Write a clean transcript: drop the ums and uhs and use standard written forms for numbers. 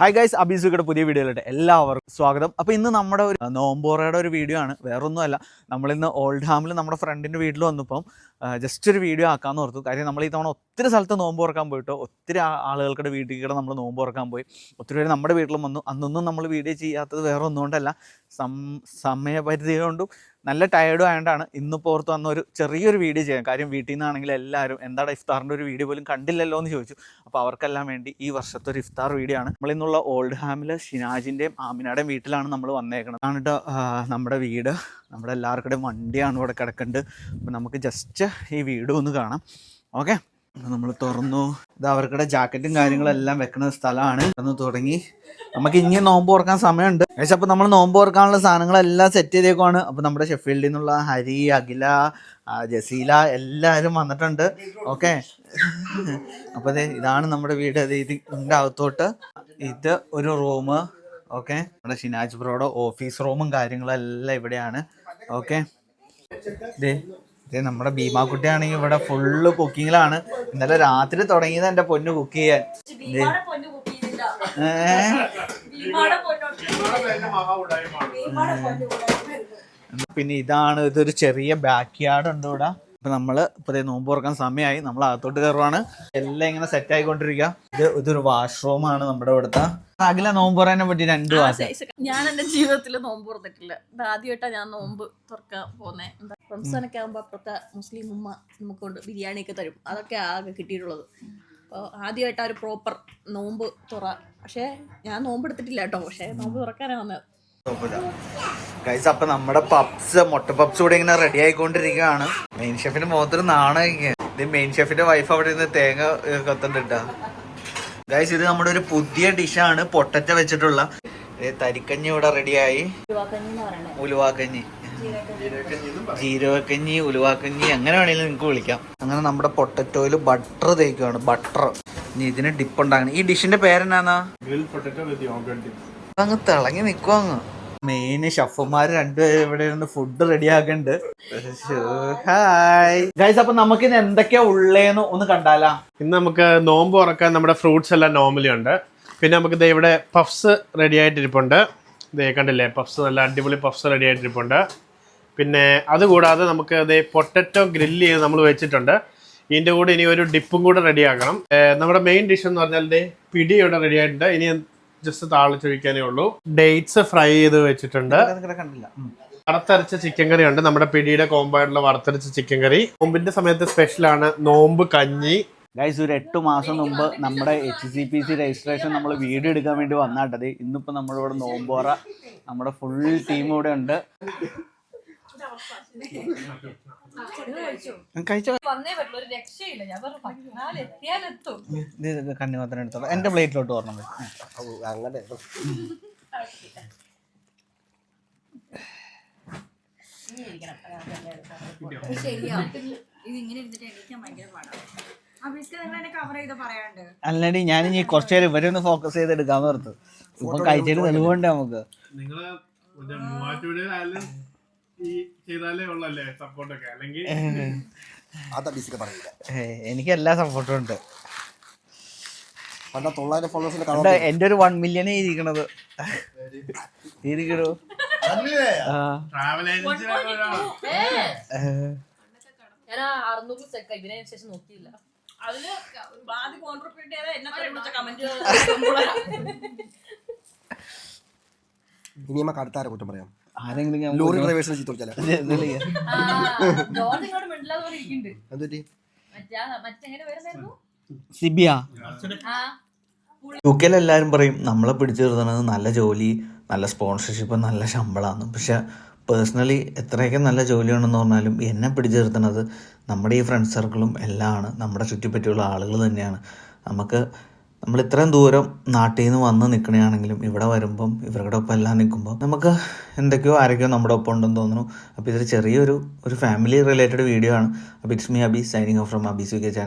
Hi guys, അബീസുയുടെ പുതിയ വീഡിയോയിലോട്ട് എല്ലാവർക്കും സ്വാഗതം. അപ്പോൾ ഇന്ന് നമ്മുടെ ഒരു നോമ്പോറയുടെ ഒരു വീഡിയോ ആണ്. വേറൊന്നുമല്ല, നമ്മളിന്ന് ഓൾഡ് ഹാമിൽ നമ്മുടെ ഫ്രണ്ടിൻ്റെ വീട്ടിൽ വന്നപ്പം ജസ്റ്റ് ഒരു വീഡിയോ ആക്കാമെന്ന് ഓർത്തു. കാര്യം നമ്മൾ ഈ തവണ ഒത്തിരി സ്ഥലത്ത് നോമ്പ് തുറക്കാൻ പോയിട്ടോ, ഒത്തിരി ആളുകൾക്കുടെ വീട്ടിൽ കൂടെ നമ്മൾ നോമ്പ് തുറക്കാൻ പോയി. ഒത്തിരി പേര് നമ്മുടെ വീട്ടിലും വന്നു. അന്നൊന്നും നമ്മൾ വീഡിയോ ചെയ്യാത്തത് വേറെ ഒന്നുകൊണ്ടല്ല, സമയപരിധി കൊണ്ടും നല്ല ടയേർഡും ആയതുകൊണ്ടാണ് ഇന്നിപ്പോൾ ഓർത്ത് വന്ന ഒരു ചെറിയൊരു വീഡിയോ ചെയ്യാം. കാര്യം വീട്ടിൽ നിന്നാണെങ്കിൽ എല്ലാവരും എന്താണ് ഇഫ്താറിൻ്റെ ഒരു വീഡിയോ പോലും കണ്ടില്ലല്ലോ എന്ന് ചോദിച്ചു. അപ്പോൾ അവർക്കെല്ലാം വേണ്ടി ഈ വർഷത്തെ ഒരു ഇഫ്താർ വീഡിയോ ആണ്. നമ്മളിന്നുള്ള ഓൾഡ് ഹാമിൽ ഷിനാജിൻ്റെയും ആമിനയുടെയും വീട്ടിലാണ് നമ്മൾ വന്നേക്കുന്നത്. എന്നിട്ട് നമ്മുടെ വീട്, നമ്മുടെ എല്ലാവർക്കുടെയും വണ്ടിയാണ് ഇവിടെ കിടക്കുന്നത്. അപ്പോൾ നമുക്ക് ജസ്റ്റ് ഈ വീട് ഒന്ന് കാണാം. ഓക്കെ, നമ്മൾ തുറന്നു. ഇത് അവർക്കുടെ ജാക്കറ്റും കാര്യങ്ങളെല്ലാം വെക്കുന്ന സ്ഥലമാണ്. ഒന്ന് തുടങ്ങി. നമുക്ക് ഇനി നോമ്പ് തുറക്കാൻ സമയമുണ്ട്. പക്ഷേ അപ്പോൾ നമ്മൾ നോമ്പ് തുറക്കാനുള്ള സാധനങ്ങളെല്ലാം സെറ്റ് ചെയ്തേക്കുവാണ്. അപ്പോൾ നമ്മുടെ ഷെഫീൽഡിൽ നിന്നുള്ള ഹരി, അഖില, ജസീല എല്ലാവരും വന്നിട്ടുണ്ട്. ഓക്കെ, അപ്പോൾ ഇതാണ് നമ്മുടെ വീട്. ഇതിൻ്റെ അകത്തോട്ട് ഇത് ഒരു റൂം. ഓക്കെ, നമ്മുടെ ഷിനാജ് ബ്രോയുടെ ഓഫീസ് റൂമും കാര്യങ്ങളെല്ലാം ഇവിടെയാണ്. ഓക്കെ, ഇതേ നമ്മുടെ ഭീമാക്കുട്ടിയാണെങ്കിൽ ഇവിടെ ഫുള്ള് കുക്കിങ്ങിലാണ്. ഇന്നലെ രാത്രി തുടങ്ങിയത് എൻ്റെ പൊന്ന് കുക്ക് ചെയ്യാൻ. പിന്നെ ഇതൊരു ചെറിയ ബാക്ക് യാർഡ് ഉണ്ട് ഇവിടെ. ഇപ്പൊ നമ്മള് ഇപ്പൊ നോമ്പ് തുറക്കാൻ സമയമായി. നമ്മൾ അകത്തോട്ട് കയറുവാണ്. എല്ലാം ഇങ്ങനെ സെറ്റ് ആയിക്കൊണ്ടിരിക്കുക. ഇതൊരു വാഷ്റൂമാണ് നമ്മുടെ ഇവിടുത്തെ. അഖില നോമ്പ് തുറനെ പറ്റി 2 മാസം ഞാൻ എന്റെ ജീവിതത്തിൽ നോമ്പ് തുറന്നിട്ടില്ല. ഇത് ആദ്യമായിട്ടാണ് ഞാൻ നോമ്പ് തുറക്കാൻ പോകുന്നേ. റംസാനൊക്കെ ആകുമ്പോ അപ്പുറത്തെ മുസ്ലിം ഉമ്മ നമുക്കൊണ്ട് ബിരിയാണിയൊക്കെ തരും. അതൊക്കെ ആകെ കിട്ടിയിട്ടുള്ളത്. അപ്പോൾ ആദ്യമായിട്ടാ ഒരു പ്രോപ്പർ നോമ്പ് തുറ. പക്ഷെ ഞാൻ നോമ്പ് എടുത്തിട്ടില്ല കേട്ടോ. പക്ഷെ നോമ്പ് തുറക്കാനാ വന്നത്. ഗൈസ്, അപ്പൊ നമ്മുടെ പപ്സ്, മുട്ട പപ്സ് ഇവിടെ ഇങ്ങനെ റെഡി ആയിക്കൊണ്ടിരിക്കുകയാണ്. മെയിൻ ഷെഫിന്റെ മുഖത്തൊരു നാണം. ഇത് മെയിൻ ഷെഫിന്റെ വൈഫ് അവിടെ നിന്ന് തേങ്ങ കൊത്തുന്നുണ്ടാ. ഗൈസ്, ഇത് നമ്മുടെ ഒരു പുതിയ ഡിഷാണ്, പൊട്ടറ്റ വെച്ചിട്ടുള്ള തരിക്കഞ്ഞി ഇവിടെ റെഡിയായി. ഉലുവാക്കഞ്ഞി, ജീരകക്കഞ്ഞി, ഉലുവാക്കഞ്ഞി, എങ്ങനെ വേണമെങ്കിലും നിങ്ങൾക്ക് വിളിക്കാം. അങ്ങനെ നമ്മുടെ പൊട്ടറ്റോയിൽ ബട്ടർ തേക്കുവാണ്. ബട്ടർ ഇനി ഇതിന് ഡിപ്പ് ഉണ്ടാക്കണം. ഈ ഡിഷിന്റെ പേരെന്നാ? അങ്ങ് തിളങ്ങി നിൽക്കും. അങ്ങ് മെയിൻ ഷെഫുമാർ 2 പേരും ഇവിടെ ഇരുന്ന് ഫുഡ് റെഡി ആക്കുന്നുണ്ട്. ഹായ് ഗൈസ്, അപ്പൊ നമുക്ക് ഇന്ന് എന്തൊക്കെയാ ഉള്ളേന്ന് ഒന്ന് കണ്ടാലാ? ഇന്ന് നമുക്ക് നോമ്പ് തുറക്കാൻ നമ്മുടെ ഫ്രൂട്ട്സ് എല്ലാം നോർമലി ഉണ്ട്. പിന്നെ നമുക്ക് ഇവിടെ പഫ്സ് റെഡി ആയിട്ടിരിപ്പുണ്ട്. കണ്ടില്ലേ, പഫ്സ്, നല്ല അടിപൊളി പഫ്സ് റെഡി ആയിട്ടിരിപ്പുണ്ട്. പിന്നെ അതുകൂടാതെ നമുക്ക് പൊട്ടറ്റോ ഗ്രില്ല് ചെയ്ത് നമ്മൾ വെച്ചിട്ടുണ്ട്. ഇതിൻ്റെ കൂടെ ഇനി ഒരു ഡിപ്പും കൂടെ റെഡി ആക്കണം. നമ്മുടെ മെയിൻ ഡിഷ് എന്ന് പറഞ്ഞാൽ പിടി ഇവിടെ റെഡി ആയിട്ടുണ്ട്. ഇനി ജസ്റ്റ് താളിച്ചൊഴിക്കാനേ ഉള്ളൂ. ഡേറ്റ്സ് ഫ്രൈ ചെയ്ത് വെച്ചിട്ടുണ്ട്. വറുത്തരച്ച ചിക്കൻ കറി ഉണ്ട്. നമ്മുടെ പിടിയുടെ കോംബോ ആയിട്ടുള്ള വറുത്തരച്ച ചിക്കൻ കറി. നോമ്പിന്റെ സമയത്ത് സ്പെഷ്യലാണ് നോമ്പ് കഞ്ഞി. ഗൈസ്, ഒരു 8 മാസം മുമ്പ് നമ്മുടെ HCPC രജിസ്ട്രേഷൻ നമ്മൾ വീഡിയോ എടുക്കാൻ വേണ്ടി വന്നാട്ടത്. ഇന്നിപ്പോൾ നമ്മളിവിടെ നോമ്പോറ, നമ്മുടെ ഫുൾ ടീം ഇവിടെ ഉണ്ട്. കണ്ണി മാത്രം എടുത്തോളൂ. എന്റെ പ്ലേറ്റിലോട്ട് ഓർണം. അങ്ങനെ അല്ലടി, ഞാനിനി കുറച്ചു നേരം ഇവരെ ഒന്ന് ഫോക്കസ് ചെയ്ത് എടുക്കാന്ന് ഓർത്തു. ഇപ്പൊ കഴിച്ചിട്ട് തെളിവുണ്ട് നമുക്ക്. എനിക്ക് എല്ലാ സപ്പോർട്ടും ഉണ്ട്. എന്റെ ഒരു 1 മില്യൺ ഇരിക്കണത്. ഇരിക്കണോ? ഇനി നമുക്ക് അടുത്ത ആരെ കുറ്റം പറയാം? ആരെങ്കിലും ലോറി ഡ്രൈവേഴ്സിനെ ചീത്ത സിബിയ. UK എല്ലാവരും പറയും നമ്മളെ പിടിച്ചു നിർത്തുന്നത് നല്ല ജോലി, നല്ല സ്പോൺസർഷിപ്പ്, നല്ല ശമ്പളമാണ്. പക്ഷെ പേഴ്സണലി എത്രയൊക്കെ നല്ല ജോലിയാണെന്ന് പറഞ്ഞാലും എന്നെ പിടിച്ചു നിർത്തുന്നത് നമ്മുടെ ഈ ഫ്രണ്ട് സർക്കിളും എല്ലാം ആണ്. നമ്മുടെ ചുറ്റിപ്പറ്റിയുള്ള ആളുകൾ തന്നെയാണ്. നമ്മൾ ഇത്രയും ദൂരം നാട്ടിൽ നിന്ന് വന്ന് നിൽക്കണമെങ്കിലും ഇവിടെ വരുമ്പം ഇവരുടെ ഒപ്പം എല്ലാം നിൽക്കുമ്പോൾ നമുക്ക് എന്തൊക്കെയോ ആരൊക്കെയോ നമ്മുടെ ഒപ്പം ഉണ്ടെന്ന് തോന്നുന്നു. അപ്പോൾ ഇതൊരു ചെറിയൊരു ഫാമിലി റിലേറ്റഡ് വീഡിയോ ആണ്. അപ്പോൾ it's me Abi, signing off from Abi's UK channel.